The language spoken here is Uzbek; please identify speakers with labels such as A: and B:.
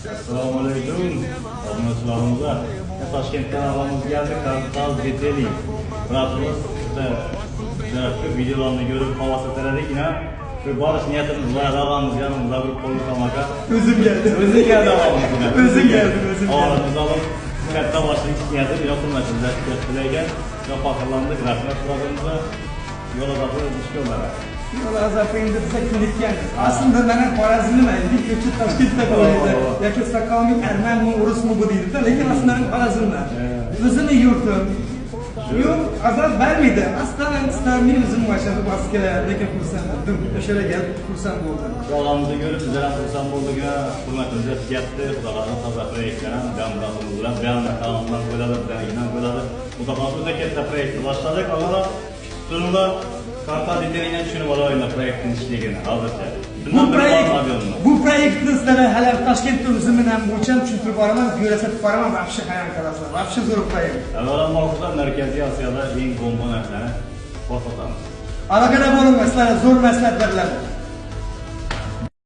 A: Assalomu alaykum. Obunachilarimizga Toshkentdan avvalimiz geldik. Kartal Deteli. Birazcık videolarını görüp havası teradik yine. Ve barış niyetimiz var. Avamız yanımızda bir kolu kalmaka.
B: Özüm geldi.
A: Özüm geldi avamız yine.
B: Özüm geldi.
A: Avamız alıp katta başlayıp niyetimiz yapılmasın. Desteklerken çok akıllandık. Rahmet kulağımıza yola da düşüyorlar.
B: Yola azapayında bize kilitken. Aslında bana Xorazmli mi? Bir kötü Toshkentda qo'ydi. Yoki Saqqonmi, Armanmi, Urusmi bu deydi. Lekin aslında ben Xorazmli. O'zimni yurtim. Yo'q, azab bermedi. Aslında istamni o'zim başladı baskılar. Lekin xursanddim. O'shaga kelib xursand bo'ldim.
A: Yollarımızı görüp bizlere xursand bo'ldik. Hurmatimiz yetdi. Xudolardan toza proyektlar ham jamg'armamiz bilan beyanat kanalından qo'yiladi, bizlardan qo'yiladi. Mutaxassislar katta proyektni boshladik. Avvalo Turumda Kartal Deteli'yle tushunib olaylar proyektning ishligini hozircha.
B: Bu proyektni sizlarga hali Toshkentda o'zim bilan bo'cham tushuntirib boraman, ko'rsatib boraman, vahshiy hayal qilasizlar. Vahshiy zo'r proyekt.
A: Avvalambor Markaziy Osiyoda eng bomba narsani ko'rsatamiz.
B: Aloqada bo'ling, sizlarga zo'r maslahat beriladi.